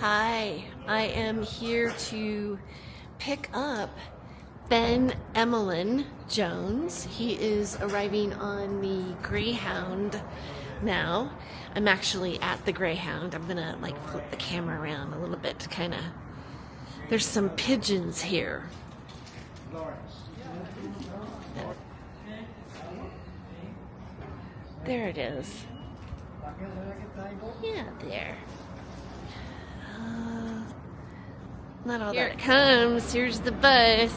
Hi, I am here to pick up Ben Emlyn Jones. He is arriving on the Greyhound now. I'm actually at the Greyhound. I'm gonna flip the camera around a little bit to kind of. There's some pigeons here. There it is. Yeah, there. Not all Here that. It comes. Here's the bus.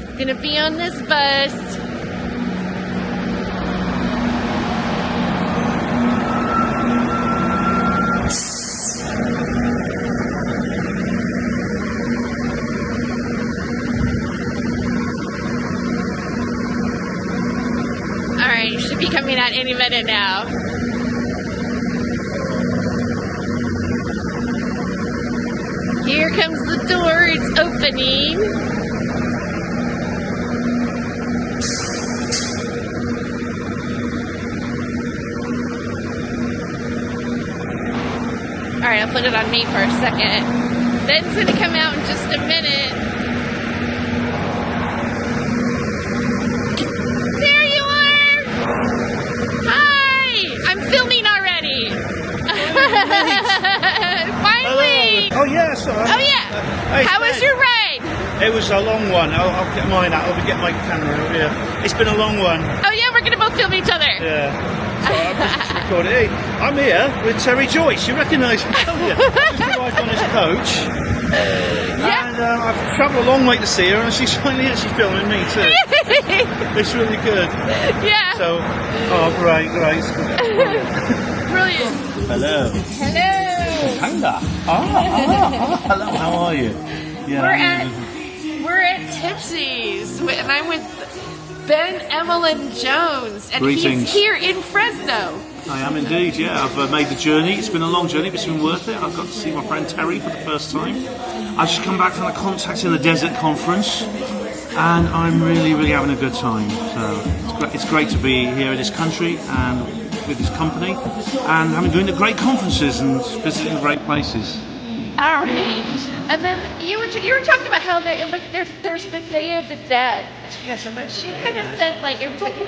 It's gonna be on this bus. All right, you should be coming out any minute now. Here comes the door, it's opening. Alright, I'll put it on me for a second. Ben's gonna come out in just a minute. There you are! Hi! I'm filming already! Finally! Oh yeah, sorry. Oh yeah. How was your ride? It was a long one. I'll get mine out. I'll get my camera over here. It's been a long one. Oh yeah, we're gonna both film each other. Yeah. So I'm just recording. Hey, I'm here with Tere Joyce. You recognise me, don't you? I just arrived on this coach. Yeah. And I've travelled a long way to see her, and she's finally here. She's filming me too. It's really good. Yeah. So, great. Brilliant. Hello. Hello. Hello. Hello. How are you? Yeah. We're at Tipsy's, and I'm with Ben Emlyn Jones, and Greetings. He's here in Fresno. I am indeed, yeah. I've made the journey. It's been a long journey, but it's been worth it. I've got to see my friend Terry for the first time. I've just come back from the Contacts in the Desert conference, and I'm really having a good time. So it's great to be here in this country and with this company, and doing the great conferences and visiting great places. All right. And then you were talking about how there's the Day of the Dead. Yes, I met. She kind of said everybody.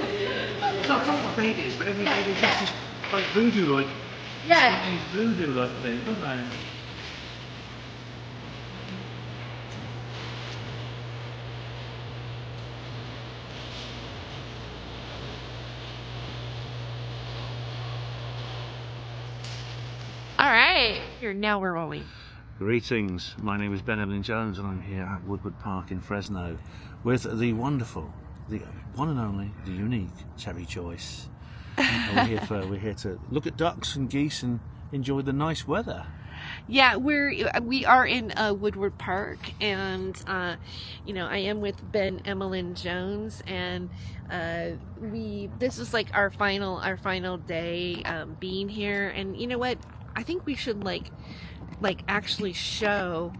Not what babies, but everybody has this voodoo Yeah. Voodoo thing, don't they? All right. Now we're rolling. Greetings, my name is Ben Emlyn Jones, and I'm here at Woodward Park in Fresno with the wonderful, the one and only, the unique Tere Joyce. And we're here to look at ducks and geese and enjoy the nice weather. Yeah, we are in Woodward Park, and I am with Ben Emlyn Jones, and this is our final day being here, and you know what? I think we should actually show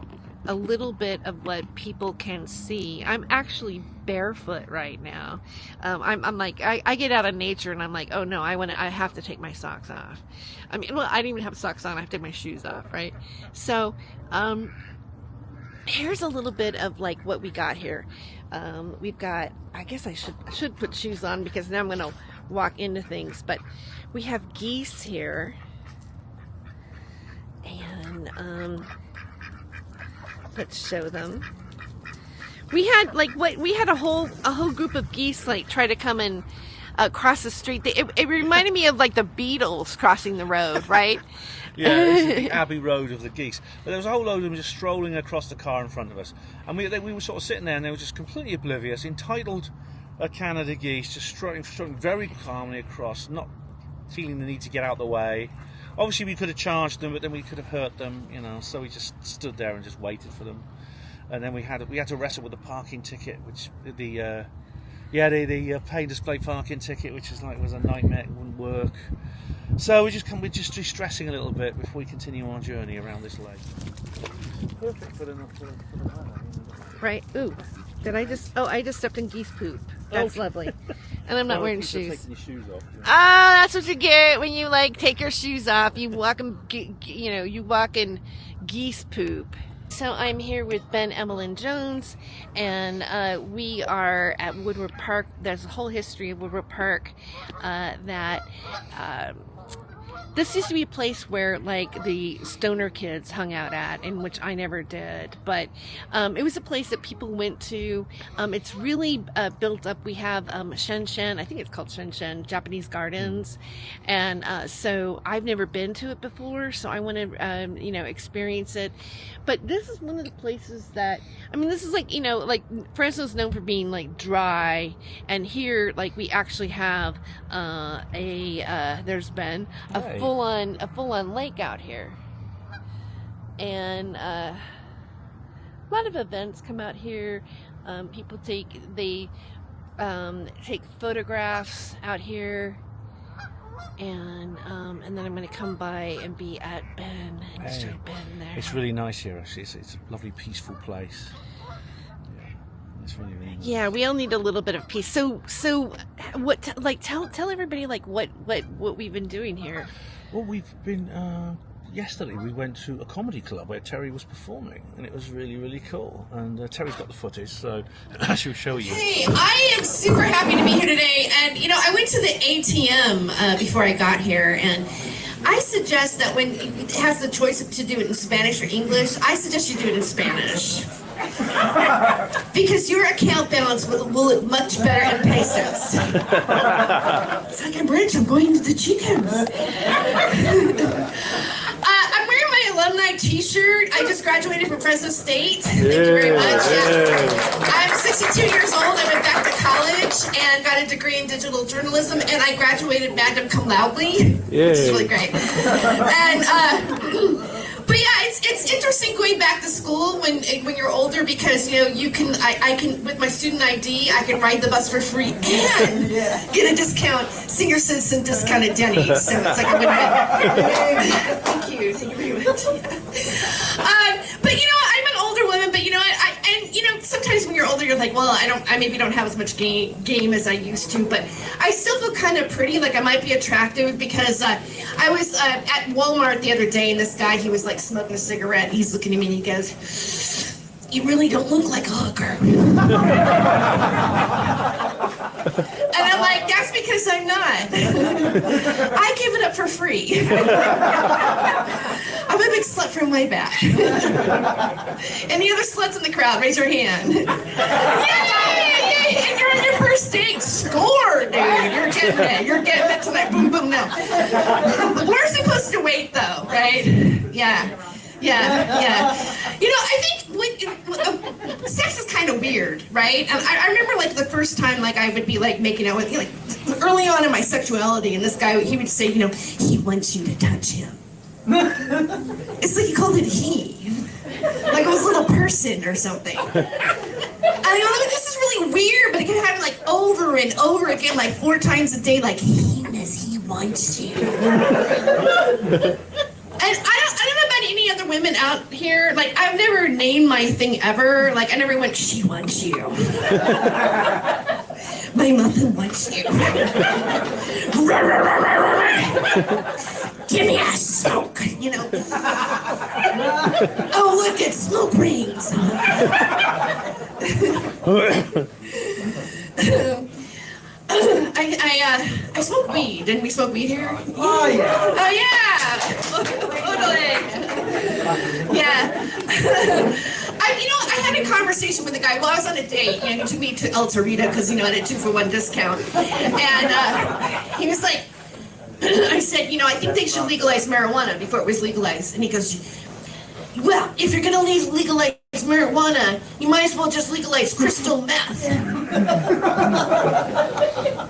a little bit of what people can see. I'm actually barefoot right now. I get out of nature and I'm like, oh no, I have to take my socks off. I mean, well, I didn't even have socks on. I have to take my shoes off, right? So, here's a little bit of what we got here. We've got, I guess I should put shoes on because now I'm going to walk into things, but we have geese here. And let's show them. We had a whole group of geese try to come and cross the street. It reminded me of the Beatles crossing the road, right? Yeah, this is the Abbey Road of the geese. But there was a whole load of them just strolling across the car in front of us, and we were sort of sitting there, and they were just completely oblivious, entitled Canada geese, just strolling very calmly across, not feeling the need to get out of the way. Obviously, we could have charged them, but then we could have hurt them, so we just stood there and just waited for them. And then we had to wrestle with the parking ticket, which the pay display parking ticket, which was a nightmare. It wouldn't work. So we're just de-stressing a little bit before we continue our journey around this lake. Perfect for the weather. Right. Ooh, Did I just? Oh, I just stepped in geese poop. That's lovely. And I'm not wearing shoes. Taking your shoes off. Ah, that's what you get when you like take your shoes off. You walk in geese poop. So I'm here with Ben Emlyn Jones, and we are at Woodward Park. There's a whole history of Woodward Park that this used to be a place where like the stoner kids hung out at, in which I never did, but it was a place that people went to. It's really built up. We have Shenshen, I think it's called Shenshen, Japanese Gardens, and so I've never been to it before, so I want to experience it. But this is one of the places that, I mean, this is like, like Fresno's known for being like dry, and here like we actually have there's Ben, a full-on lake out here, and a lot of events come out here. People take photographs out here, and then I'm going to come by and be at Ben and show Ben there. It's really nice here, actually. It's a lovely, peaceful place. Yeah, it's really nice. Yeah, we all need a little bit of peace. So what? Like, tell everybody like what we've been doing here. Well, we've been. Yesterday we went to a comedy club where Tere was performing, and it was really, really cool. And Tere's got the footage, so she'll show you. Hey, I am super happy to be here today. And, I went to the ATM before I got here, and I suggest that when it has the choice to do it in Spanish or English, I suggest you do it in Spanish. Because your account balance will look much better in pesos. It's like, I'm rich, I'm going to the chickens. I'm wearing my alumni t-shirt. I just graduated from Fresno State. Thank you very much. Yeah. I'm 62 years old. I went back to college and got a degree in digital journalism, and I graduated magna cum laude, which is really great. And but yeah, it's interesting going back to school when you're older, because you can I can, with my student ID, I can ride the bus for free and get a discount, senior citizen discount at Denny's. So it's like a win-win. Thank you very much. Yeah. But I'm an older woman, but sometimes when you're older, you're like, well, I maybe don't have as much game as I used to, but I still feel kind of pretty, like I might be attractive, because I was at Walmart the other day, and this guy, he was like smoking a cigarette, and he's looking at me and he goes, "You really don't look like a hooker." And I'm like, that's because I'm not. I give it up for free. I'm a big slut from way back. Any other sluts in the crowd, raise your hand. Yay! And you're on your first date. Score, dude. You're getting it tonight. Boom, boom, no. We're supposed to wait, though, right? Yeah. I think sex is kind of weird, right? I remember like the first time like I would be like making out with like early on in my sexuality, and this guy, he would say, he wants you to touch him. It's like he called it he, like it was a little person or something. And I like, this is really weird, but it can happen like over and over again, like 4 times a day, like he wants you. And I don't know about any other women out here. Like, I've never named my thing ever. Like, I never went, she wants you. My mother wants you. Give me a smoke, Oh, look, it's smoke rings. I smoke weed. Didn't we smoke weed here? Oh, yeah. Oh, yeah. Totally. Yeah. I had a conversation with a guy. Well, I was on a date. He took me to El Torito because, I had a 2-for-1 discount. And he was like, I said, I think they should legalize marijuana before it was legalized. And he goes, well, if you're going to legalize marijuana, you might as well just legalize crystal meth. And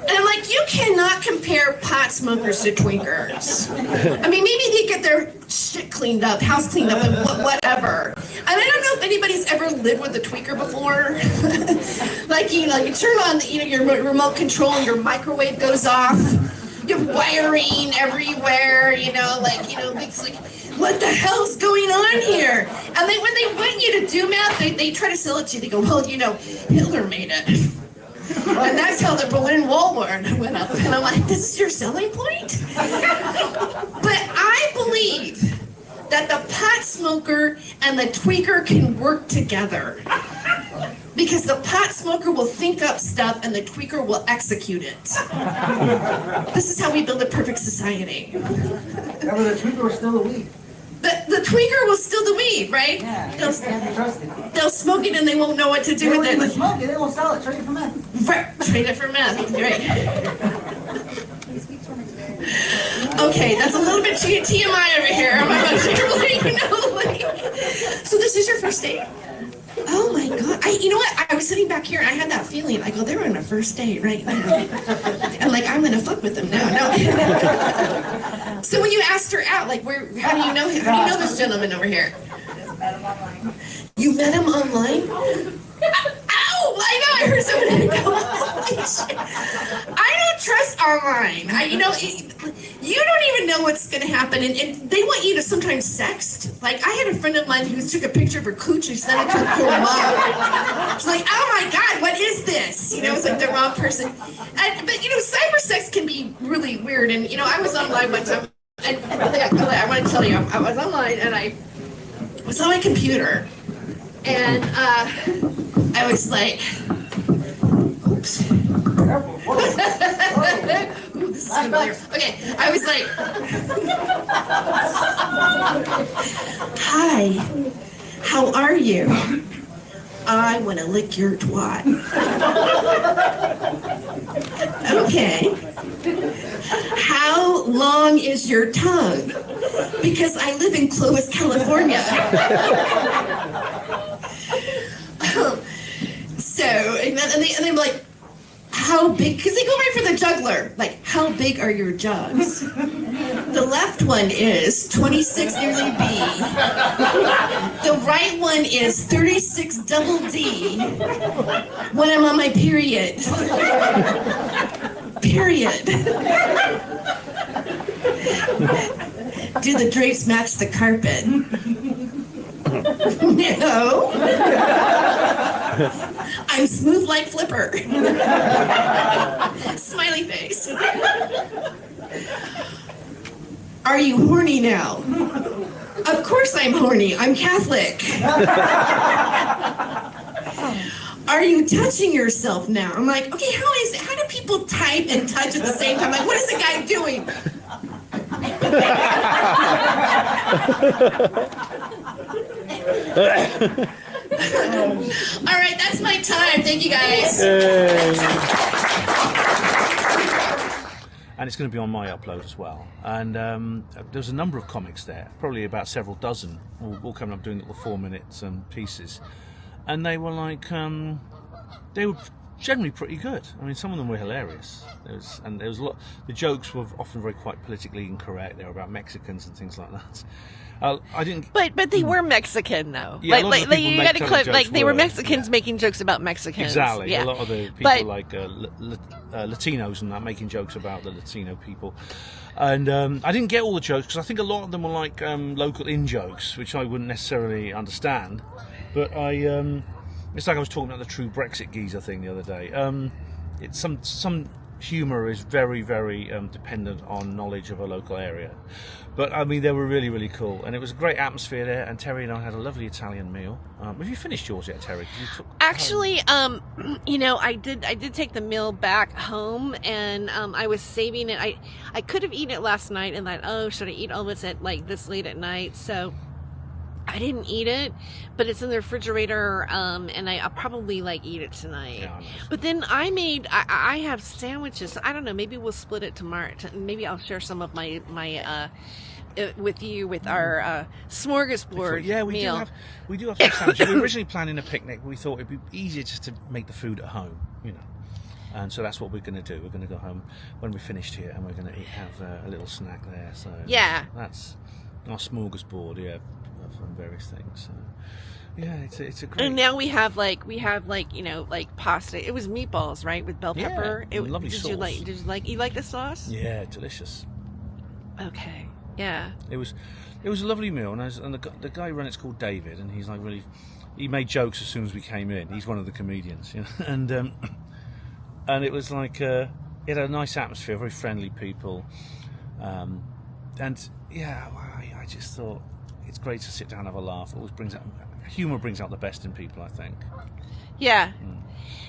I'm like, you cannot compare pot smokers to tweakers. I mean, maybe they get their shit cleaned up, house cleaned up, and whatever. And I don't know if anybody's ever lived with a tweaker before. Like, you turn on, your remote control and your microwave goes off. You have wiring everywhere, it's like, what the hell's going on here? And when they want you to do math, they try to sell it to you. They go, well, Hitler made it. And that's how the Berlin Wall went up. And I'm like, this is your selling point? But I believe that the pot smoker and the tweaker can work together. Because the pot smoker will think up stuff and the tweaker will execute it. This is how we build a perfect society. Yeah, but the tweaker will still the weed. The tweaker will steal the weed, right? Yeah, they can't be trusted. They'll smoke it and they won't know what to do with it. They won't even smoke it, they won't sell it, trade it for meth. Right, trade it for meth, right. Okay, that's a little bit TMI over here. I'm about to So this is your first date? Oh my God. You know what? I was sitting back here and I had that feeling. I go, they're on a first date, right? And like, I'm going to fuck with them now. No. So when you asked her out, like, how do you know him? How do you know this gentleman over here? Just met him online. You met him online? Ow! I know, I heard somebody go, holy shit. I don't trust online. You don't even know what's going to happen. And they want you to sometimes sext. Like, I had a friend of mine who took a picture of her cooch and sent it to her poor mom. She's like, oh my God, what is this? It's like the wrong person. But cyber sex can be really weird. And, I was online one time. And I want to tell you, I was online and I was on my computer. And I was like, oops. Ooh, this is familiar. Okay, I was like, hi, how are you? I want to lick your twat. Okay. How long is your tongue? Because I live in Clovis, California. And they're like, how big? Because they go right for the juggler. Like, how big are your jugs? The left one is 26 nearly B. The right one is 36 double D. When I'm on my period. Period. Do the drapes match the carpet? No. I'm smooth like Flipper. Smiley face. Are you horny now? Of course I'm horny. I'm Catholic. Are you touching yourself now? I'm like, okay, how do people type and touch at the same time? Like, what is the guy doing? All right, that's my time. Thank you, guys. And it's going to be on my upload as well. And there's a number of comics there, probably about several dozen, all coming up doing little 4 minutes pieces. And they were like, they were generally pretty good. I mean, some of them were hilarious. There was a lot. The jokes were often very quite politically incorrect. They were about Mexicans and things like that. I didn't. But they were Mexican though. Yeah, you got to clip. Like they were Mexicans making jokes about Mexicans. Exactly. Yeah. A lot of the people Latinos and that making jokes about the Latino people. And I didn't get all the jokes because I think a lot of them were like local in jokes, which I wouldn't necessarily understand. But it's like I was talking about the true Brexit geezer thing the other day. It's some humour is very, very dependent on knowledge of a local area. But I mean, they were really, really cool, and it was a great atmosphere there. And Terry and I had a lovely Italian meal. Have you finished yours yet, Terry? Actually, I did take the meal back home, and I was saving it. I could have eaten it last night, and thought, oh, should I eat all this at like this late at night? So I didn't eat it, but it's in the refrigerator, and I'll probably like eat it tonight. Yeah, but then I have sandwiches. I don't know. Maybe we'll split it tomorrow. Maybe I'll share some of my with you with our smorgasbord meal. We do have some sandwiches. We were originally planning a picnic, but we thought it'd be easier just to make the food at home, And so that's what we're going to do. We're going to go home when we're finished here, and we're going to have a little snack there. So yeah, that's our smorgasbord. Yeah. From various things. Yeah, it's a great. And now we have like you know, like pasta. It was meatballs, right, with bell Yeah, pepper. lovely did sauce. you like the sauce? Yeah, delicious. Okay. Yeah. It was a lovely meal, and the guy who ran it's called David, and he's like really. He made jokes as soon as we came in. He's one of the comedians, you know, and it was like it had a nice atmosphere, very friendly people, and yeah, I just thought it's great to sit down and have a laugh. It always humour brings out the best in people, I think. Yeah.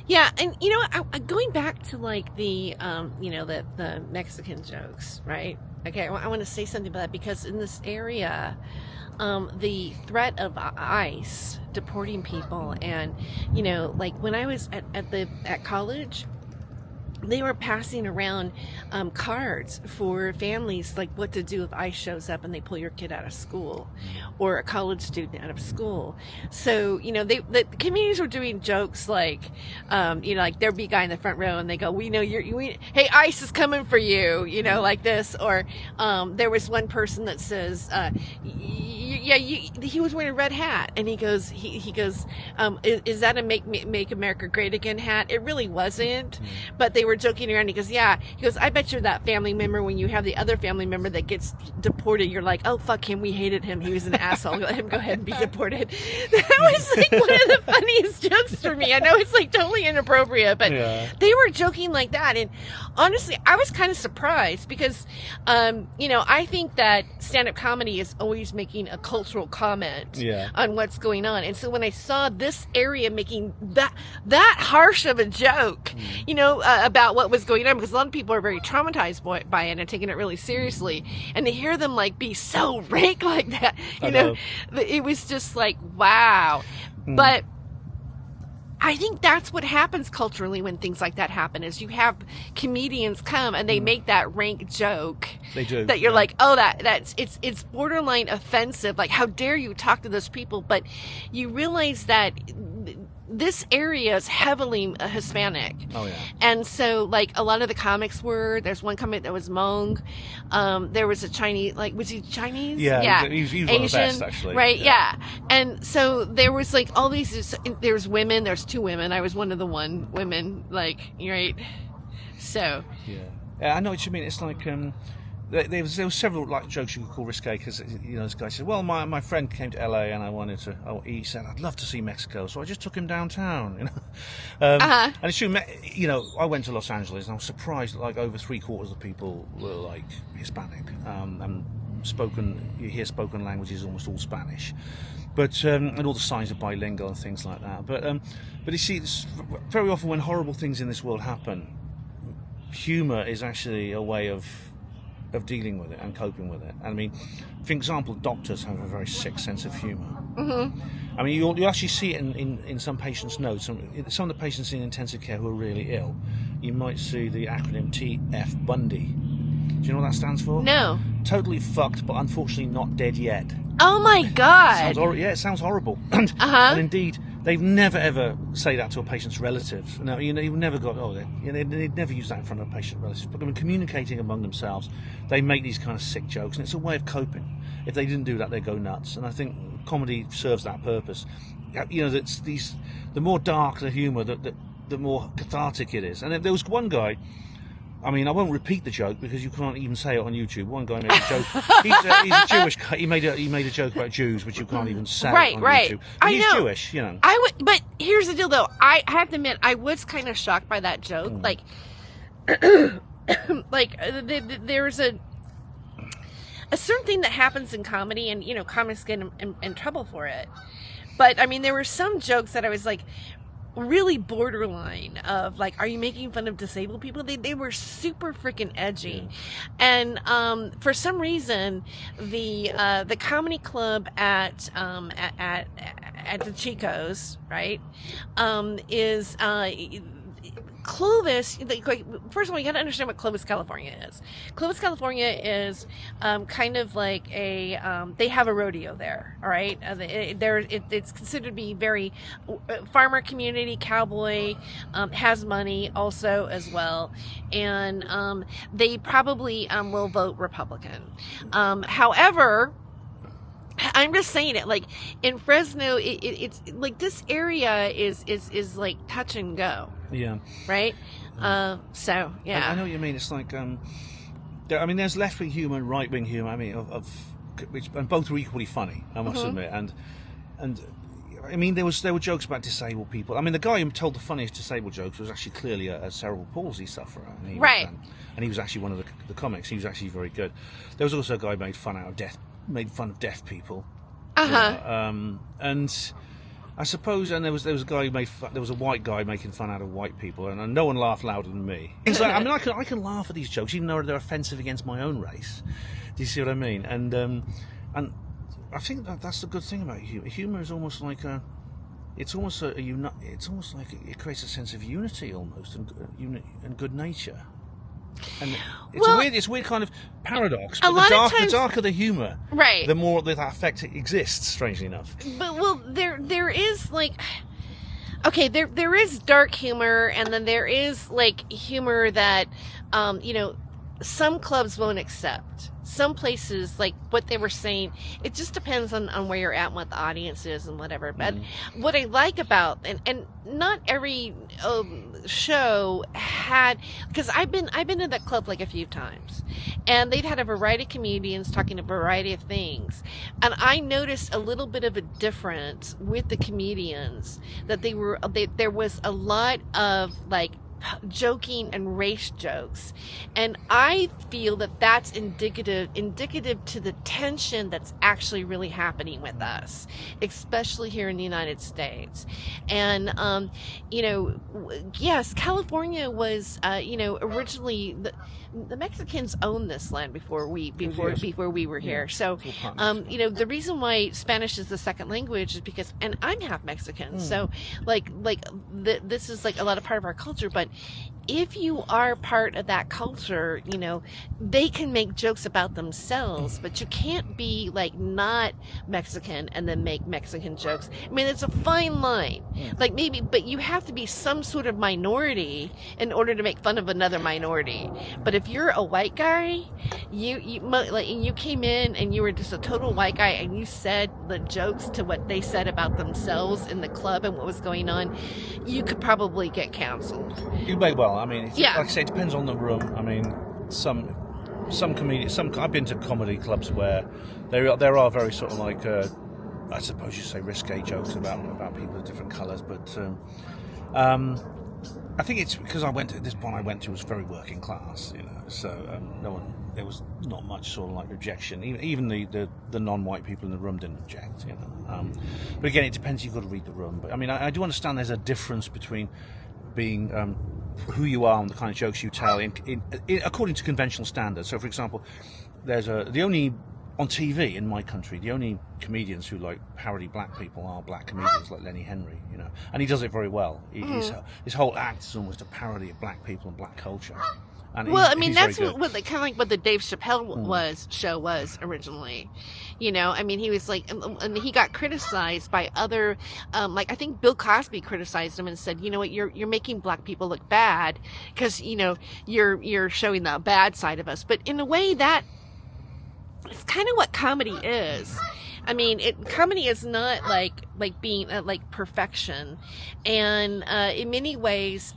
Yeah, and you know, going back to like the you know, the Mexican jokes, right? Okay, I want to say something about that because in this area, the threat of ICE deporting people, and you know, like when I was at college, they were passing around cards for families, like what to do if ICE shows up and they pull your kid out of school, or a college student out of school. So you know, the communities were doing jokes like, you know, like there'd be a guy in the front row and they go, "We know hey, ICE is coming for you," you know, like this. Or there was one person that says, he was wearing a red hat, and he goes, is that a make America Great Again hat? It really wasn't, but they were joking around. He goes, I bet you're that family member when you have the other family member that gets deported, you're like, oh fuck him, we hated him, he was an asshole, let him go ahead and be deported. That was like one of the funniest jokes for me. I know it's like totally inappropriate, but they were joking like that. And honestly, I was kind of surprised because you know, I think that stand-up comedy is always making a cultural comment on what's going on. And so when I saw this area making that harsh of a joke, you know, about what was going on, because a lot of people are very traumatized by it and taking it really seriously, and to hear them like be so rank like that, you know, it was just like, wow. But I think that's what happens culturally when things like that happen, is you have comedians come and they make that rank joke. They do. That you're like, oh, it's borderline offensive. Like, how dare you talk to those people? But you realize that this area is heavily Hispanic. Oh yeah. And so like a lot of the comics there's one comic that was Hmong. There was a Chinese, like, was he Chinese? Yeah. He was one of the best, actually. Right. Yeah. And so there was like all these, there's women, there's two women. I was one of the women, like, right. So. Yeah. I know what you mean. It's like, there was several like jokes you could call risque, because you know, this guy said, well, my friend came to LA and he said I'd love to see Mexico, so I just took him downtown, you know. And it's true, you know, I went to Los Angeles and I was surprised that like over 3/4 of the people were like Hispanic, and you hear spoken languages almost all Spanish, but and all the signs are bilingual and things like that. But you see, very often when horrible things in this world happen, humour is actually a way of dealing with it and coping with it. And I mean, for example, doctors have a very sick sense of humour. I mean, you actually see it in some patients' notes. Some of the patients in intensive care who are really ill, you might see the acronym TF Bundy. Do you know what that stands for? No. Totally fucked, but unfortunately not dead yet. Oh my God. It sounds horrible. And indeed, they've never ever say that to a patient's relatives. No, you know, you've never got. They'd never use that in front of a patient relatives. But when communicating among themselves, they make these kind of sick jokes, and it's a way of coping. If they didn't do that, they go nuts. And I think comedy serves that purpose. You know, the more dark the humour, the more cathartic it is. And there was one guy. I mean, I won't repeat the joke because you can't even say it on YouTube. One guy made a joke. He's a Jewish guy. He made a joke about Jews, which you can't even say on YouTube. But he's Jewish, you know. But here's the deal, though. I have to admit, I was kind of shocked by that joke. Like, there's a certain thing that happens in comedy, and you know, comics get in trouble for it. But I mean, there were some jokes that I was like, really borderline of like, are you making fun of disabled people? They were super freaking edgy. And for some reason the comedy club at the Chicos, right, is Clovis. First of all, you got to understand what Clovis, California is. Clovis, California is kind of like they have a rodeo there, all right? It's considered to be very farmer community, cowboy, has money also as well, and they probably will vote Republican. However, I'm just saying it. Like in Fresno, it's like this area is like touch and go. Yeah. Right. So yeah. I know what you mean. It's like there's left-wing humour and right-wing humour. I mean, and both were equally funny. I must admit. And I mean, there were jokes about disabled people. I mean, the guy who told the funniest disabled jokes was actually clearly a cerebral palsy sufferer. And he right. And he was actually one of the comics. He was actually very good. There was also a guy who made fun of deaf people. And I suppose, and there was a guy there was a white guy making fun out of white people, and no one laughed louder than me. It's like, I mean, I can laugh at these jokes even though they're offensive against my own race. Do you see what I mean? And I think that's the good thing about humor. Humor is almost like it's almost like it creates a sense of unity almost, and good nature. And it's a weird kind of paradox. But the darker the humour, right, the more that effect exists. Strangely enough. But there is like, okay, there is dark humor, and then there is like humor that some clubs won't accept. Some places, like what they were saying, it just depends on where you're at and what the audience is and whatever. But what I like about, and not every show had, because I've been in that club like a few times, and they've had a variety of comedians talking a variety of things, and I noticed a little bit of a difference with the comedians, that there was a lot of like joking and race jokes, and I feel that that's indicative to the tension that's actually really happening with us, especially here in the United States. And yes, California was originally the Mexicans owned this land before we were here. So the reason why Spanish is the second language is because, and I'm half Mexican, so this is like a lot of part of our culture. But if you are part of that culture, they can make jokes about themselves, but you can't be like not Mexican and then make Mexican jokes. I mean, it's a fine line. Like maybe, but you have to be some sort of minority in order to make fun of another minority. But if you're a white guy, you came in and you were just a total white guy and you said the jokes to what they said about themselves in the club and what was going on, you could probably get canceled. You may well. I mean, like I say, it depends on the room. I mean, some comedians. I've been to comedy clubs where there are very sort of like I suppose you say risque jokes about people of different colours, but I think it's because this one I went to was very working class, so there was not much sort of like rejection. Even the non-white people in the room didn't object, But again, it depends. You've got to read the room. But I mean, I do understand there's a difference between being who you are and the kind of jokes you tell according to conventional standards. So, for example, on TV in my country, the only comedians who like parody black people are black comedians like Lenny Henry, and he does it very well. His whole act is almost a parody of black people and black culture. And that's what kind of like what the Dave Chappelle show was originally. I mean, he was like, and he got criticized by other, like I think Bill Cosby criticized him and said, you know what, you're making black people look bad because you're showing the bad side of us. But in a way, that it's kind of what comedy is. I mean, comedy is not like being like perfection, and in many ways,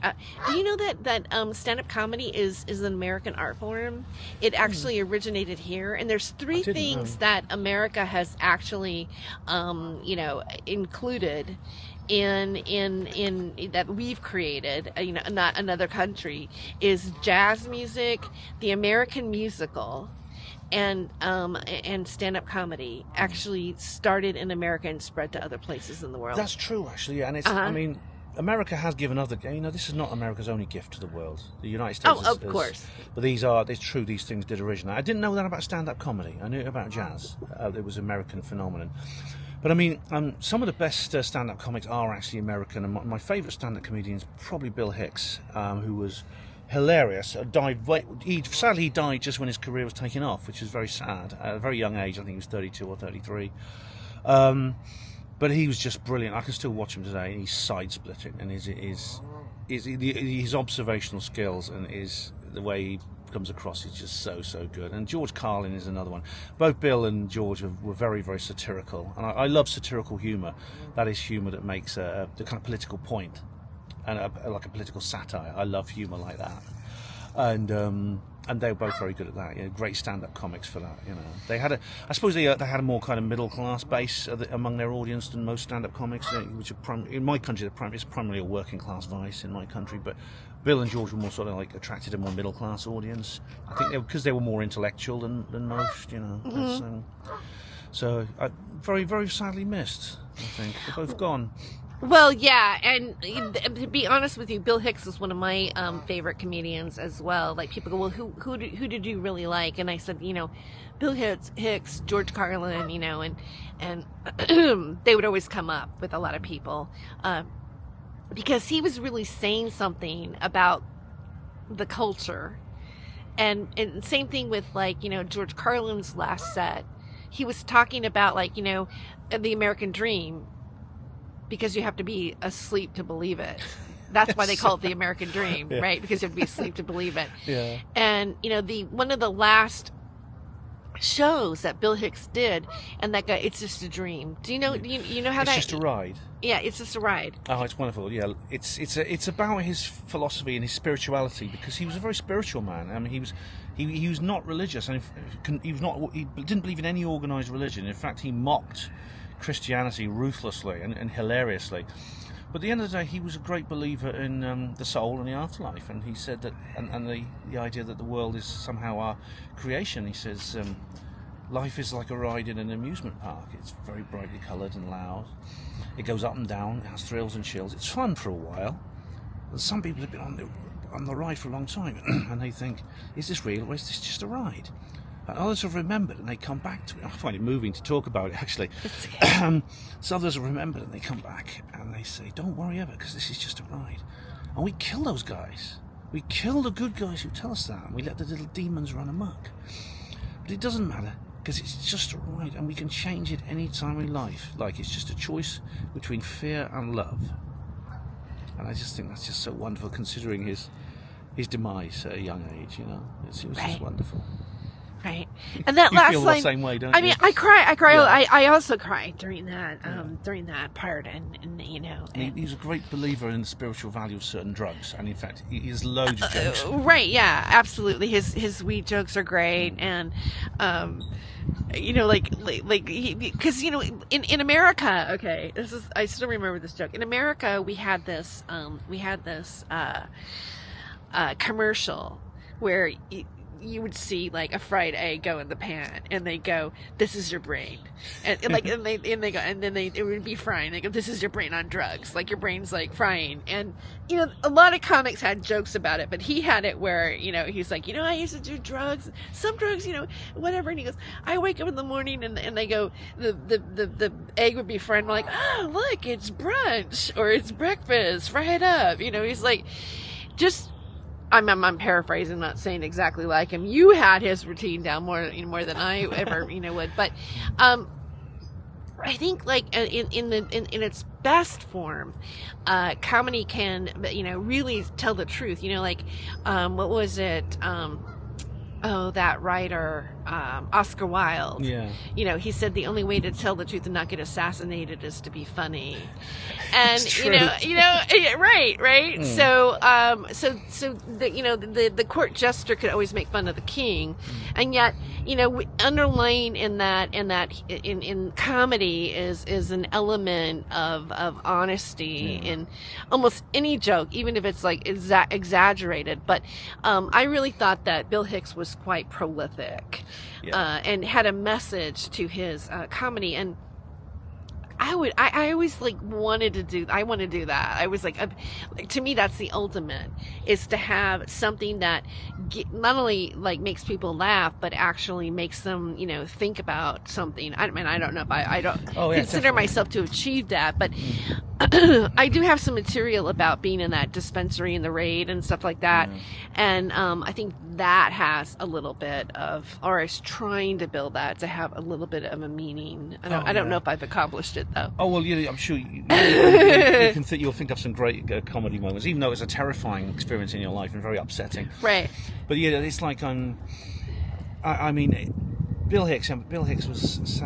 do you know that stand-up comedy is an American art form? It actually originated here, and there's three things that America has actually, included in that we've created, not another country, is jazz music, the American musical, and stand-up comedy actually started in America and spread to other places in the world. That's true, actually, and it's. I mean, America has given other. This is not America's only gift to the world. The United States. Of course. But it's true. These things did originate. I didn't know that about stand-up comedy. I knew about jazz. It was an American phenomenon. But I mean, some of the best stand-up comics are actually American, and my favourite stand-up comedian is probably Bill Hicks, who was hilarious. Sadly, he died just when his career was taking off, which is very sad. At a very young age, I think he was 32 or 33. But he was just brilliant. I can still watch him today. He's side-splitting, and his observational skills and the way he comes across is just so good. And George Carlin is another one. Both Bill and George were very satirical, and I love satirical humour. That is humour that makes the kind of political point, and like a political satire. I love humour like that, and they were both very good at that. You know, great stand-up comics for that. You know, I suppose they had a more kind of middle-class base among their audience than most stand-up comics, which are in my country, it's primarily a working-class vice in my country. But Bill and George were more sort of like attracted a more middle-class audience. I think because they were more intellectual than most. You know, so very sadly missed. I think they're both gone. Well, yeah, and to be honest with you, Bill Hicks is one of my favorite comedians as well. Like, people go, well, who did you really like? And I said, you know, Bill Hicks, George Carlin, you know, and they would always come up with a lot of people because he was really saying something about the culture. And same thing with, like, you know, George Carlin's last set. He was talking about, like, you know, the American dream, because you have to be asleep to believe it. That's why they call it the American dream, yeah. Right? Because you have to be asleep to believe it. Yeah. And, you know, one of the last shows that Bill Hicks did, and that guy, it's just a dream. Do you know? You know how it's just a ride. Yeah, it's just a ride. Oh, it's wonderful. Yeah, it's about his philosophy and his spirituality, because he was a very spiritual man. I mean, he was not religious, and he didn't believe in any organised religion. In fact, he mocked Christianity ruthlessly and hilariously. But at the end of the day, he was a great believer in the soul and the afterlife, and he said that, and the idea that the world is somehow our creation. He says life is like a ride in an amusement park. It's very brightly coloured and loud. It goes up and down. It has thrills and chills. It's fun for a while. But some people have been on the ride for a long time, and they think, is this real or is this just a ride? And others have remembered and they come back to it. I find it moving to talk about it, actually. So others have remembered and they come back and they say, don't worry ever, because this is just a ride. And we kill those guys. We kill the good guys who tell us that, and we let the little demons run amok. But it doesn't matter, because it's just a ride, and we can change it any time in life. Like, it's just a choice between fear and love. And I just think that's just so wonderful, considering his demise at a young age, you know. It was just wonderful. Right, and that last feel line. The same way, don't you? I mean, I cry. Yeah. I also cried during that part, and you know. And he's a great believer in the spiritual value of certain drugs, and in fact, he has loads of jokes. Right? Yeah, absolutely. His weed jokes are great, and you know, like because you know, in America, okay, I still remember this joke. In America, we had this commercial where you would see like a fried egg go in the pan, and they go, "This is your brain," and they go, and then it would be frying. They go, "This is your brain on drugs," like your brain's like frying. And you know, a lot of comics had jokes about it, but he had it where, you know, he's like, you know, I used to do drugs, some drugs, you know, whatever. And he goes, I wake up in the morning and they go, the egg would be fried. I'm like, oh, look, it's brunch or it's breakfast, fry it up. You know, he's like, just. I'm paraphrasing, not saying exactly like him. You had his routine down more than I ever, you know, would. But I think, like, in its best form, comedy can, you know, really tell the truth. You know, like, what was it? That writer, Oscar Wilde. Yeah. You know, he said the only way to tell the truth and not get assassinated is to be funny. And you know, right. Mm. So the court jester could always make fun of the king, and yet, you know, underlying in comedy is an element of honesty in almost any joke, even if it's like exaggerated. But I really thought that Bill Hicks was quite prolific, and had a message to his comedy. And I always like wanted to do. I want to do that. I was like, to me, that's the ultimate, is to have something that not only like makes people laugh, but actually makes them, you know, think about something. I mean, I don't know if I don't consider myself to achieve that, but I do have some material about being in that dispensary in the raid and stuff like that. And I think that has a little bit of, or is trying to build that to have a little bit of a meaning. I don't know if I've accomplished it though. Oh well, I'm sure you'll think of some great comedy moments, even though it's a terrifying experience in your life and very upsetting. Right. But yeah, it's like I mean, Bill Hicks. Bill Hicks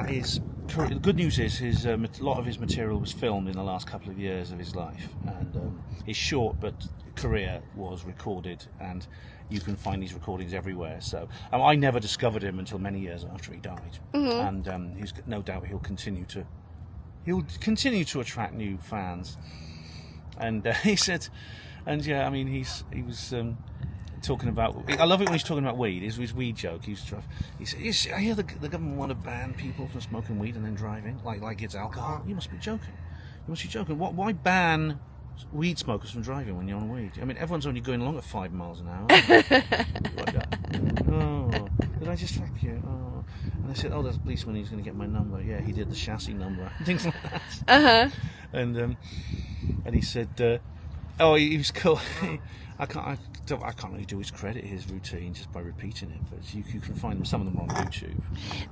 his. The good news is a lot of his material was filmed in the last couple of years of his life, and his short but career was recorded, and you can find these recordings everywhere. So I never discovered him until many years after he died, and he's no doubt he'll continue to attract new fans. And he said, and yeah, I mean he was. Talking about, I love it when he's talking about weed. His weed joke. He said, "I hear the government want to ban people from smoking weed and then driving, like it's alcohol. You must be joking. You must be joking. Why ban weed smokers from driving when you're on weed? I mean, everyone's only going along at 5 miles an hour." Oh, did I just fuck you? Oh, and I said, "Oh, there's a policeman. He's going to get my number." Yeah, he did the chassis number, things like that. And he said, "Oh, he was cool." I can't really do his credit, his routine, just by repeating it. But you can find some of them on YouTube.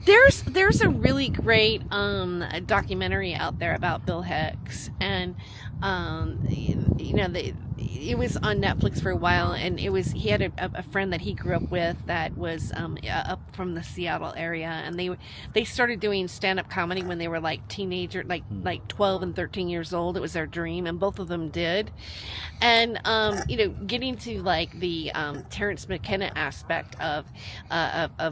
There's a really great documentary out there about Bill Hicks, and it was on Netflix for a while, and he had a friend that he grew up with that was up from the Seattle area, and they started doing stand-up comedy when they were like teenager, like 12 and 13 years old. It was their dream, and both of them did. And getting to like the Terence McKenna aspect of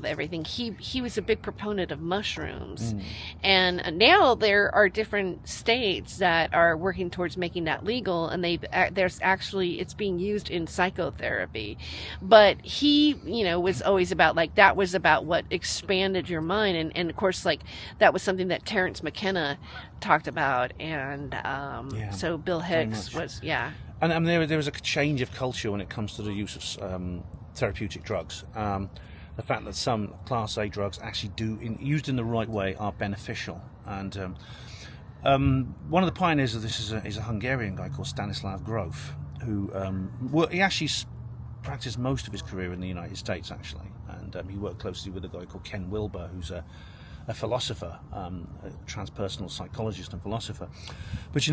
everything, he was a big proponent of mushrooms, and now there are different states that are working towards making that legal, and it's being used in psychotherapy. But he was always about that was about what expanded your mind, and of course that was something that Terence McKenna talked about, and so Bill Hicks was And there was a change of culture when it comes to the use of therapeutic drugs. The fact that some Class A drugs actually used in the right way, are beneficial. And one of the pioneers of this is a Hungarian guy called Stanislav Grof, who he actually practiced most of his career in the United States, actually. And he worked closely with a guy called Ken Wilber, who's a philosopher, a transpersonal psychologist and philosopher. But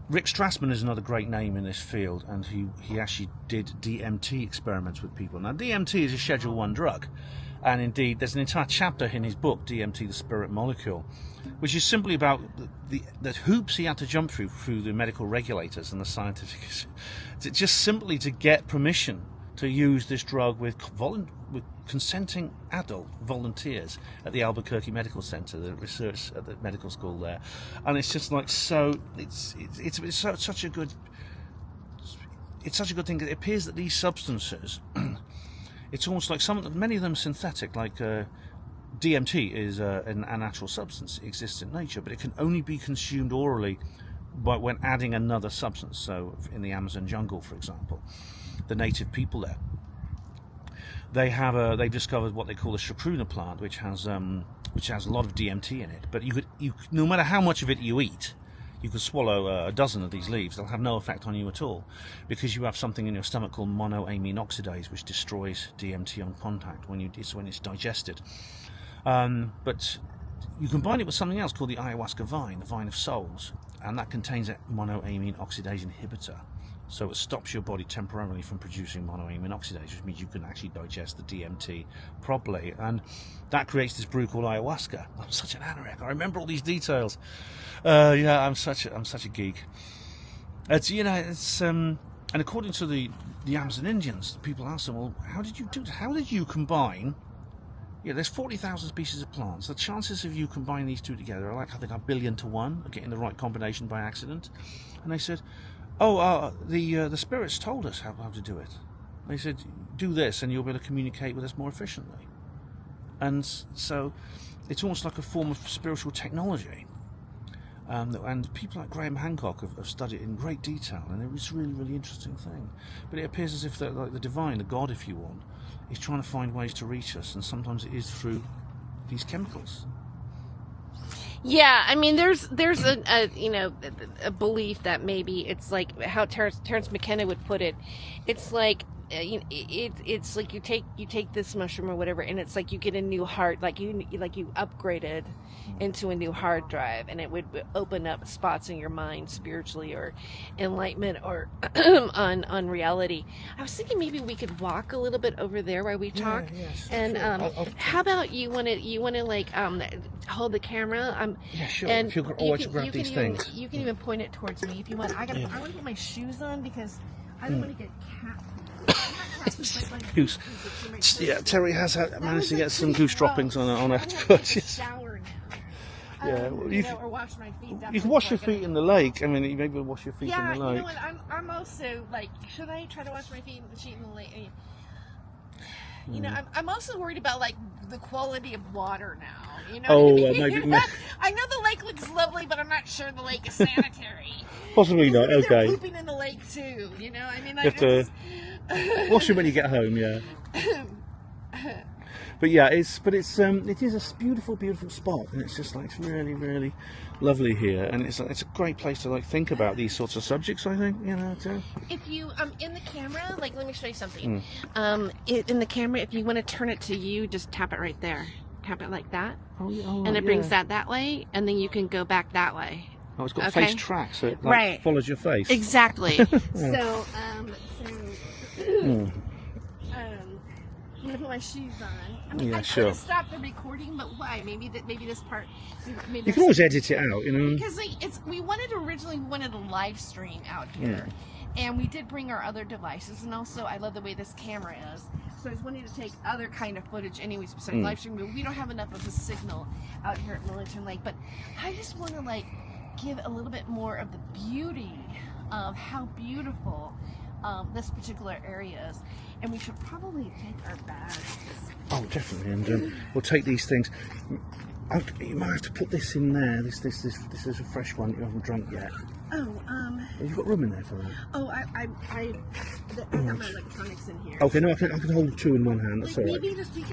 Rick Strassman is another great name in this field, and he actually did DMT experiments with people. Now, DMT is a Schedule 1 drug, and indeed there's an entire chapter in his book, DMT, the Spirit Molecule, which is simply about the hoops he had to jump through the medical regulators and the scientific, just simply to get permission to use this drug with consenting adult volunteers at the Albuquerque Medical Center, the research at the medical school there. And it's just like it's such a good thing. It appears that these substances, it's almost like many of them synthetic, like DMT is a natural substance. It exists in nature, but it can only be consumed orally when adding another substance. So in the Amazon jungle, for example, the native people there, they've discovered what they call a chacruna plant, which has a lot of DMT in it. But you no matter how much of it you eat, you could swallow a dozen of these leaves, they'll have no effect on you at all, because you have something in your stomach called monoamine oxidase, which destroys DMT on contact when it's digested. But you combine it with something else called the ayahuasca vine, the vine of souls, and that contains a monoamine oxidase inhibitor. So it stops your body temporarily from producing monoamine oxidase, which means you can actually digest the DMT properly, and that creates this brew called ayahuasca. I'm such an anorak. I remember all these details. I'm such a geek. And according to the Amazon Indians, people ask them, well, how did you do? How did you combine? There's 40,000 species of plants. The chances of you combining these two together are like, I think, 1 billion to 1, of getting the right combination by accident. And they said, the spirits told us how to do it. They said, do this and you'll be able to communicate with us more efficiently. And so it's almost like a form of spiritual technology. And people like Graham Hancock have studied it in great detail, and it's a really, really interesting thing. But it appears as if the divine, the God, if you want, is trying to find ways to reach us, and sometimes it is through these chemicals. Yeah, I mean, there's a belief that maybe it's like how Terence McKenna would put it. It's like it's like you take this mushroom or whatever, and it's like you get a new heart, like you upgraded into a new hard drive, and it would open up spots in your mind spiritually or enlightenment or on reality. I was thinking maybe we could walk a little bit over there while we talk. Yes, and sure. how about you want to like hold the camera? Yeah, sure. And if you'll always grab these things. You can even point it towards me if you want. I want to put my shoes on because I don't want to get Goose. Yeah, Terry has managed to get some goose droppings on her foot. Shower now. Yeah, well, or wash my feet. You can wash your feet in the lake. I mean, you maybe wash your feet in the lake. Yeah, you know what? I'm also like, should I try to wash my feet in the lake? You know, I'm also worried about like the quality of water now. You know what I mean? Maybe. I know the lake looks lovely, but I'm not sure the lake is sanitary. Possibly not. They're Okay. pooping in the lake too. You know, I mean, You have to wash it when you get home. Yeah. But yeah, it is a beautiful, beautiful spot, and it's just like it's really, really lovely here, and it's a great place to like think about these sorts of subjects. I think too. If you in the camera, like let me show you something. In the camera, if you want to turn it to you, just tap it right there. Tap it like that, and it brings that way, and then you can go back that way. Oh, it's got face track, so it follows your face. Exactly. So I'm gonna put my shoes on. I mean, I could have stopped the recording, but why? Maybe this part. Maybe you can always edit it out, Because like, we wanted a live stream out here, and we did bring our other devices, and also I love the way this camera is. So I was wanting to take other kind of footage, anyways, besides live stream. But we don't have enough of a signal out here at Millington Lake. But I just want to like give a little bit more of the beauty of how beautiful this particular area is. And we should probably take our bags. Oh, definitely, and we'll take these things. You might have to put this in there. This is a fresh one that you haven't drunk yet. Oh, You've got room in there for that. Oh, I got my electronics in here. Okay, no, I can hold two in one hand. That's all right.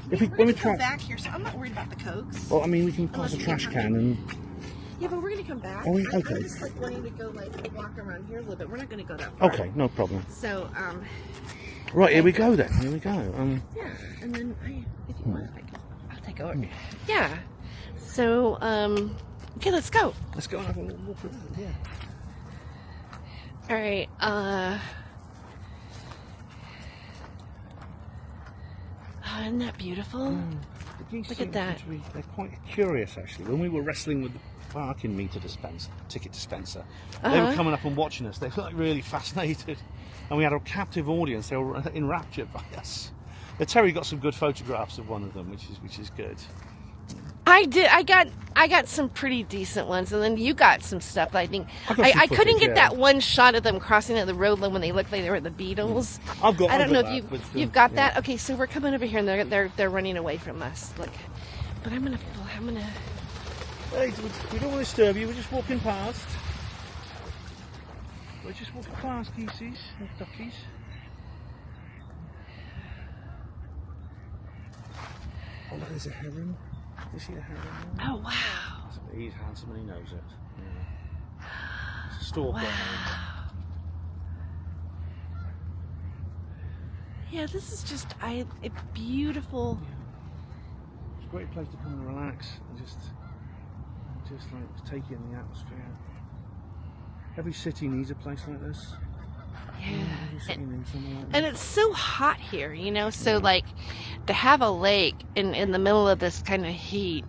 Maybe When we come back here, so I'm not worried about the Cokes. Well, I mean, we can pass a trash can and. Yeah, but we're gonna come back. Oh, okay. I'm just like wanting to go like walk around here a little bit. We're not gonna go that far. Okay, no problem. So, Right, here we go then. Here we go. Yeah, and then if you want, I'll take over. Yeah. So, okay, let's go. Let's go and have a little walk around. Yeah. All right. Isn't that beautiful? Look at that. They're quite curious, actually. When we were wrestling with the parking ticket dispenser, they were coming up and watching us. They were like really fascinated, and we had a captive audience. They were enraptured by us. Terry got some good photographs of one of them, which is good. I did. I got some pretty decent ones, and then you got some stuff. I think I couldn't get that one shot of them crossing at the road when they looked like they were the Beatles. I don't know if you've got that. Okay, so we're coming over here, and they're running away from us. Look, but I'm gonna. Hey, we don't want to disturb you. We're just walking past. Geesies and duckies. Oh, there's a heron. You see the heron? Oh, wow. He's handsome and he knows it. Yeah. It's a stalker. Wow. Yeah, this is just a beautiful. Yeah. It's a great place to come and relax and just like take in the atmosphere. Every city needs a place like this. Yeah. And it's so hot here, so like to have a lake in the middle of this kind of heat,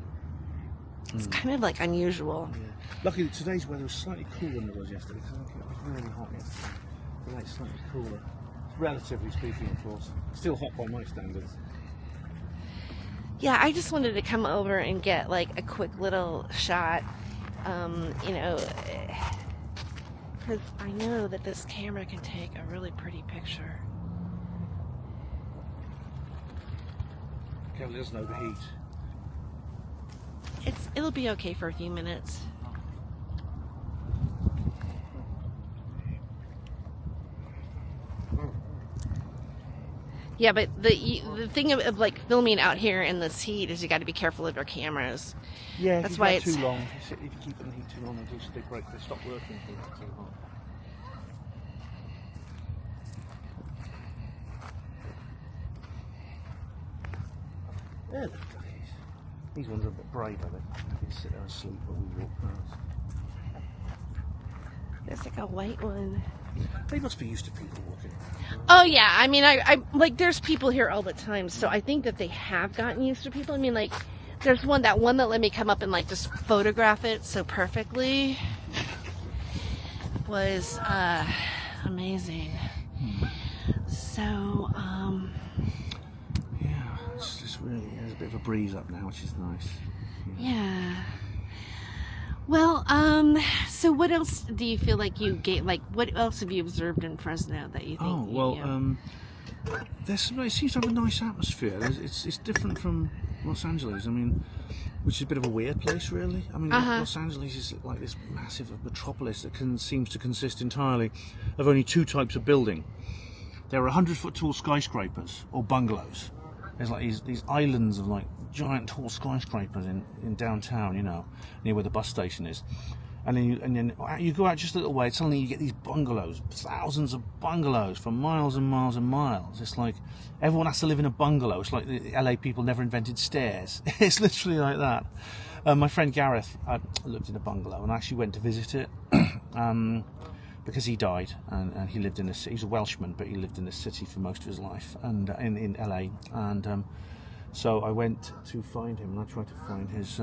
it's kind of like unusual. Yeah. Luckily today's weather was slightly cooler than it was yesterday, because it was really hot yesterday. Tonight's slightly cooler. Relatively speaking, of course. Still hot by my standards. Yeah, I just wanted to come over and get like a quick little shot, because I know that this camera can take a really pretty picture. Careful, it doesn't overheat. It'll be okay for a few minutes. Yeah, but the thing of like filming out here in this heat is you got to be careful of your cameras. Yeah, that's why it's too long. If you keep it in the heat too long, they stop working. Too hot. There, look. These ones are a bit brave, I think. They can sit there and sleep while we walk past. There's like a white one. They must be used to people walking. Oh yeah, I mean, I like there's people here all the time, so I think that they have gotten used to people. I mean, like there's one that let me come up and like just photograph it so perfectly was amazing. So yeah, it's just really there's a bit of a breeze up now, which is nice. yeah. Well, so what else do you feel like you get? Like, what else have you observed in Fresno that you think? Oh well, there's some, it seems to have a nice atmosphere. It's different from Los Angeles. I mean, which is a bit of a weird place, really. I mean, Los Angeles is like this massive metropolis that seems to consist entirely of only two types of building. There are 100-foot tall skyscrapers or bungalows. There's like these islands of like giant tall skyscrapers in downtown, you know, near where the bus station is. And then you go out just a little way, suddenly you get these bungalows, thousands of bungalows for miles and miles and miles. It's like everyone has to live in a bungalow. It's like the LA people never invented stairs. It's literally like that. My friend Gareth lived in a bungalow, and I actually went to visit it because he died, and he lived in this. He's a Welshman, but he lived in this city for most of his life, and in LA. And so I went to find him, and I tried to find his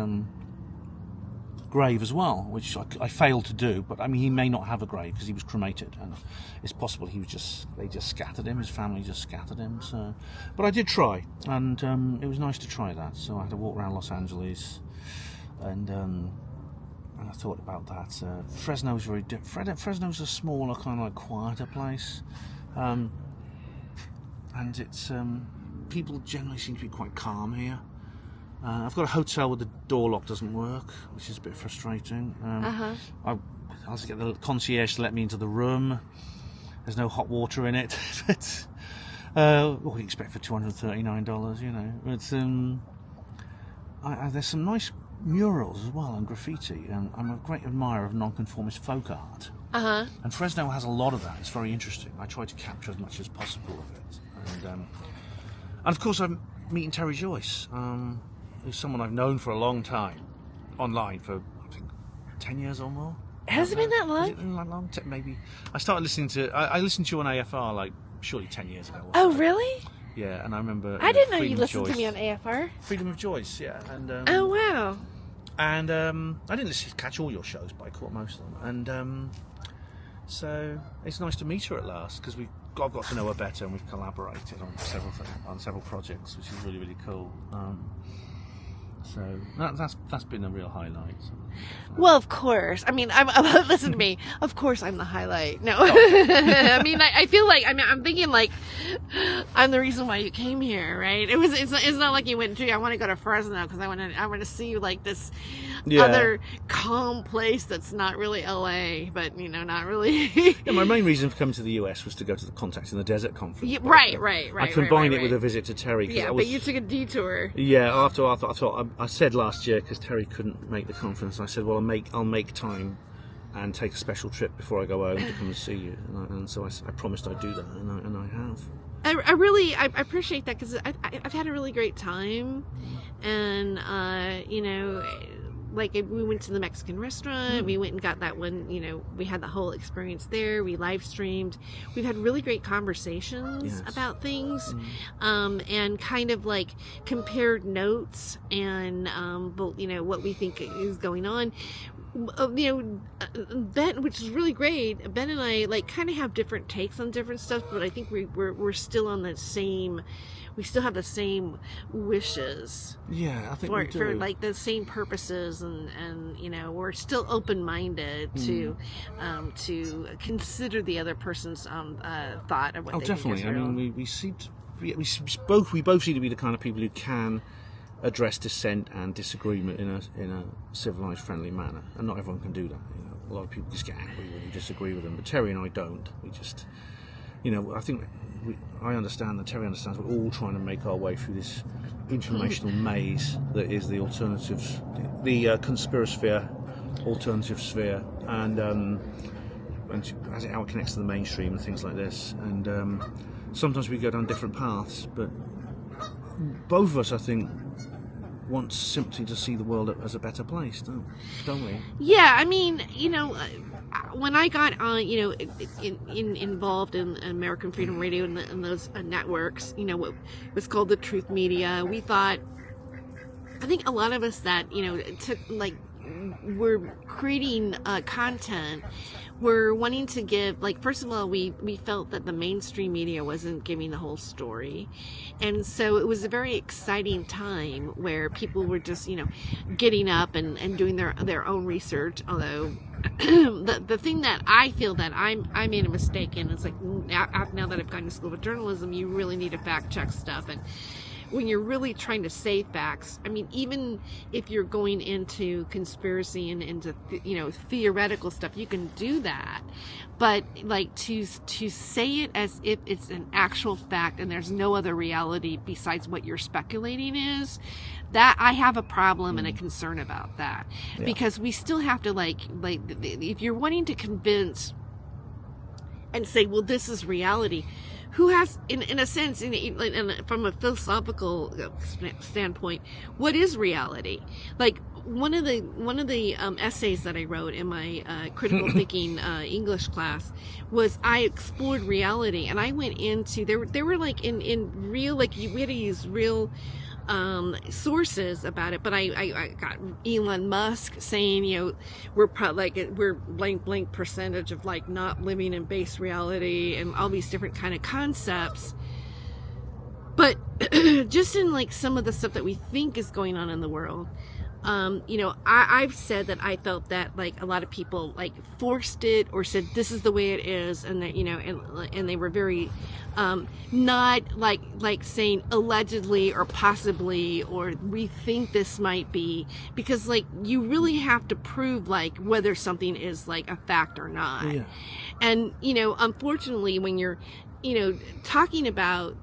grave as well, which I failed to do. But I mean, he may not have a grave because he was cremated, and it's possible they just scattered him. His family just scattered him. So, but I did try, and it was nice to try that. So I had to walk around Los Angeles, and I thought about that. Fresno's very different. Fresno's a smaller, kind of like quieter place, and it's people generally seem to be quite calm here. I've got a hotel where the door lock doesn't work, which is a bit frustrating. I was to get the concierge to let me into the room. There's no hot water in it. But, what do you expect for $239? You know, but there's some nice murals as well and graffiti. I'm a great admirer of non-conformist folk art. And Fresno has a lot of that. It's very interesting. I try to capture as much as possible of it. And of course, I'm meeting Tere Joyce. Who's someone I've known for a long time, online for I think 10 years or more. Has it been that long? Has it been that long? Maybe. I started listening to. I listened to you on AFR like surely 10 years ago. Oh really? Yeah, and I remember. I didn't know you Freedom of listened to Choice. me on AFR. Freedom of Choice, yeah, and. Oh wow. And I didn't catch all your shows, but I caught most of them. And so it's nice to meet her at last because I've got to know her better, and we've collaborated on several projects, which is really really cool. So that's been a real highlight. Well, of course. I mean, listen to me. Of course, I'm the highlight. No, I mean, I feel like I'm thinking like I'm the reason why you came here, right? It's not like you went to. I want to go to Fresno because I want to see like this other calm place that's not really LA, but you know, not really. Yeah, my main reason for coming to the US was to go to the Contact in the Desert conference. Yeah, right. I combined it with a visit to Terry. Yeah, but you took a detour. Yeah, after I thought I said last year because Terry couldn't make the conference. I said, well, I'll make time and take a special trip before I go home to come and see you. And so I promised I'd do that, and I have. I really appreciate that because I've had a really great time, and you know, like we went to the Mexican restaurant, we went and got that one, you know, we had the whole experience there, we live streamed, we've had really great conversations about things, and kind of like compared notes and you know, what we think is going on. You know, Ben, which is really great. Ben and I like kind of have different takes on different stuff, but I think we're still on the same. We still have the same wishes. Yeah, I think we do. For like the same purposes, and you know, we're still open-minded to consider the other person's thought of what they definitely. think is real. I mean, we both seem to be the kind of people who can address dissent and disagreement in a civilized, friendly manner, and not everyone can do that. You know, a lot of people just get angry when you disagree with them, but Terry and I don't. We just, you know, I think I understand that Terry understands we're all trying to make our way through this informational maze that is the alternatives, the conspirasphere, alternative sphere, and as how it connects to the mainstream and things like this. And sometimes we go down different paths, but both of us, I think, want simply to see the world as a better place, don't we? Yeah, I mean, when I got involved in American Freedom Radio and those networks, what was called the Truth Media, we thought, I think a lot of us that, were creating content, were wanting to give, first of all, we felt that the mainstream media wasn't giving the whole story. And so it was a very exciting time where people were just, getting up and doing their own research. Although the thing that I feel that I made a mistake in is now that I've gone to school of journalism, you really need to fact check stuff. And when you're really trying to say facts, I mean, even if you're going into conspiracy and into theoretical stuff, you can do that. But to say it as if it's an actual fact and there's no other reality besides what you're speculating is, that I have a problem and a concern about that. Yeah. Because we still have to if you're wanting to convince and say, well, this is reality. Who has, in a sense, from a philosophical standpoint, what is reality? One of the essays that I wrote in my critical thinking English class was I explored reality, and I went into there were in real we had to use real sources about it, but I got Elon Musk saying, we're blank percentage of not living in base reality, and all these different kind of concepts. But just in some of the stuff that we think is going on in the world, I've said that I felt that a lot of people forced it or said this is the way it is, and that and they were very not saying allegedly or possibly or we think this might be, because you really have to prove whether something is a fact or not. Yeah. And unfortunately, when you're talking about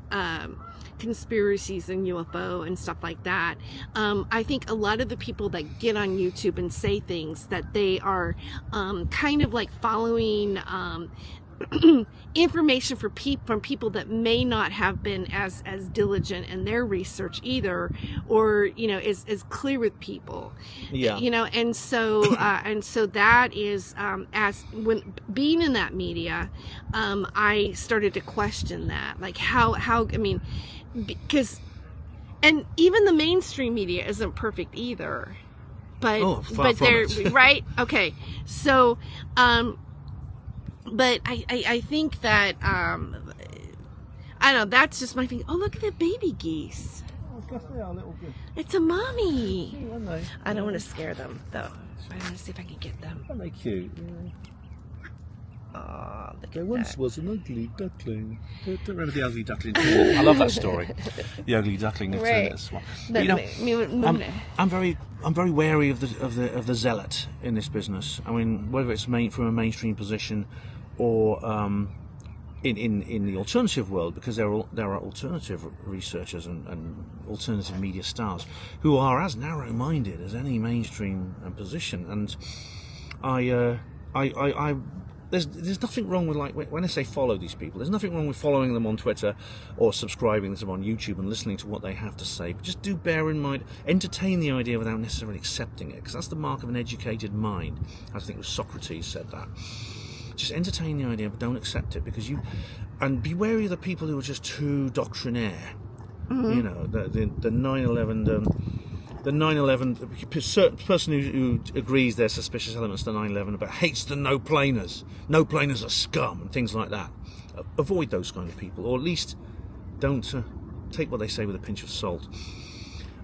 conspiracies and UFO and stuff like that, I think a lot of the people that get on YouTube and say things that they are kind of following information from people that may not have been as diligent in their research either, or is clear with people. Yeah. And so that is as when being in that media, I started to question that, how I mean, because, and even the mainstream media isn't perfect either, but they're right. Okay, so but I think that I don't know, that's just my thing. Oh, look at the baby geese. Oh, they are little good. It's a mommy. Cute, aren't they? I don't want to scare them though. I want to see if I can get them. Aren't they cute? Yeah. Oh, look there at once that. was an ugly duckling. Don't remember the ugly duckling. I love that story. The ugly duckling that turned into a swan. But, I'm very wary of the zealot in this business. I mean, whether it's from a mainstream position or in the alternative world, because there are alternative researchers and alternative media stars who are as narrow-minded as any mainstream position. And there's nothing wrong with, when I say follow these people, there's nothing wrong with following them on Twitter or subscribing to them on YouTube and listening to what they have to say. But just do bear in mind, entertain the idea without necessarily accepting it, because that's the mark of an educated mind. I think it was Socrates said that. Just entertain the idea, but don't accept it, and be wary of the people who are just too doctrinaire. Mm-hmm. The 9/11. The 9/11 person who agrees there's suspicious elements to 9/11, but hates the no-planers. No-planers are scum and things like that. Avoid those kind of people, or at least don't take what they say with a pinch of salt.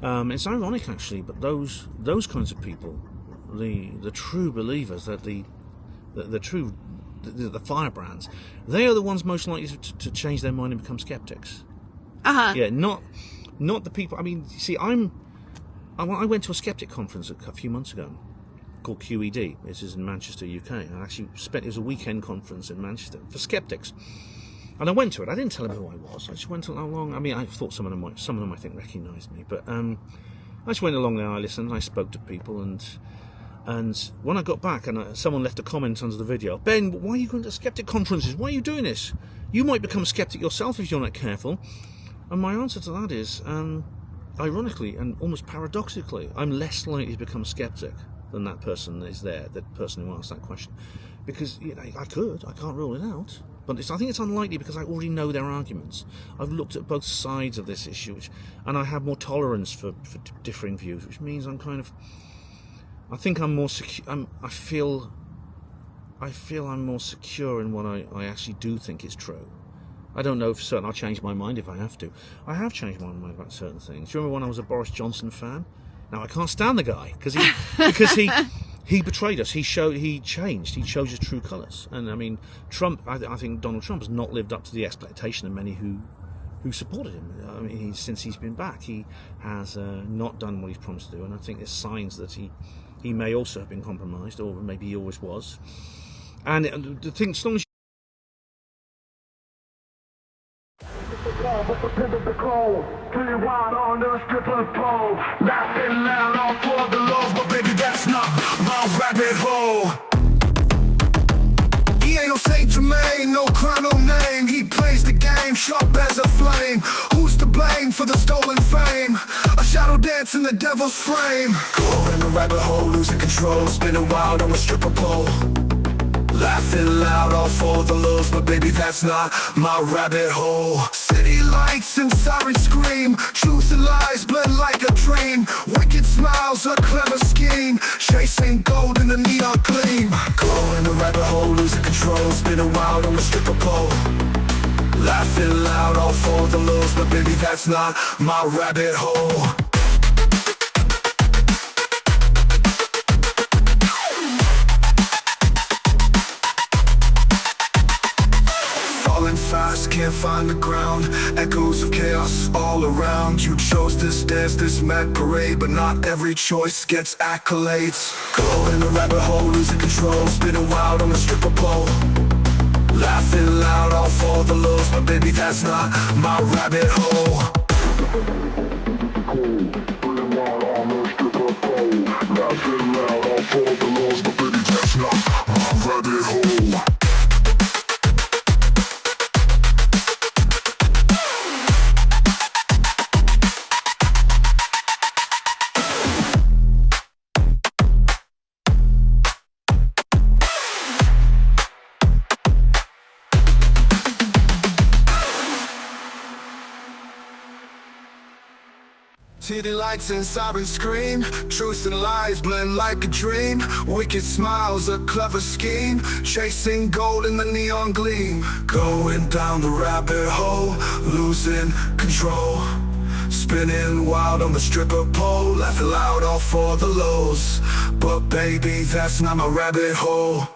It's ironic actually, but those kinds of people, the true believers, that the firebrands, they are the ones most likely to change their mind and become skeptics. Yeah, not the people. I mean, see, I went to a skeptic conference a few months ago called QED. This is in Manchester, UK. It was a weekend conference in Manchester for skeptics. And I went to it. I didn't tell them who I was. I just went along. I mean, I thought some of them I think recognised me. But I just went along there, I listened, I spoke to people, and when I got back, and someone left a comment under the video, Ben, why are you going to skeptic conferences? Why are you doing this? You might become a skeptic yourself if you're not careful. And my answer to that is, ironically and almost paradoxically, I'm less likely to become a skeptic than that person is there, that person who asked that question. Because I can't rule it out. But I think it's unlikely because I already know their arguments. I've looked at both sides of this issue, and I have more tolerance for differing views, which means I think I'm more secure. I feel I'm more secure in what I actually do think is true. I don't know for certain. I'll change my mind if I have to. I have changed my mind about certain things. Do you remember when I was a Boris Johnson fan? Now I can't stand the guy because he betrayed us. He changed. He shows his true colours. And I mean, Trump. I think Donald Trump has not lived up to the expectation of many who supported him. I mean, since he's been back, he has not done what he's promised to do. And I think there's signs that he may also have been compromised, or maybe he always was. And the thing, as long as on the stripper pole, laughing loud all for the lows, but baby that's not my rabbit hole. He ain't no Saint Germain, no crown, no name. He plays the game sharp as a flame. Who's to blame for the stolen fame? A shadow dance in the devil's frame. Go in the rabbit hole, losing control, spinning wild on the stripper pole. Laughing loud all for the lows, but baby that's not my rabbit hole. City lights and sirens scream, truth and lies blend like a dream. Wicked smiles, a clever scheme, chasing gold in the neon gleam. Go in the rabbit hole, losing control, spinning wild on the stripper pole. Laughing loud all for the lows, but baby that's not my rabbit hole. Fast, can't find the ground. Echoes of chaos all around. You chose this dance, this mad parade, but not every choice gets accolades. Go in the rabbit hole, losing control, spinning wild on the stripper pole. Laughing loud all for the lows, but baby that's not my rabbit hole. Spinning wild on the stripper pole. Laughing loud all for the lows, but baby that's not my rabbit hole. City lights and sirens scream, truth and lies blend like a dream. Wicked smiles, a clever scheme, chasing gold in the neon gleam. Going down the rabbit hole, losing control, spinning wild on the stripper pole. Laughing loud all for the lows, but baby that's not my rabbit hole.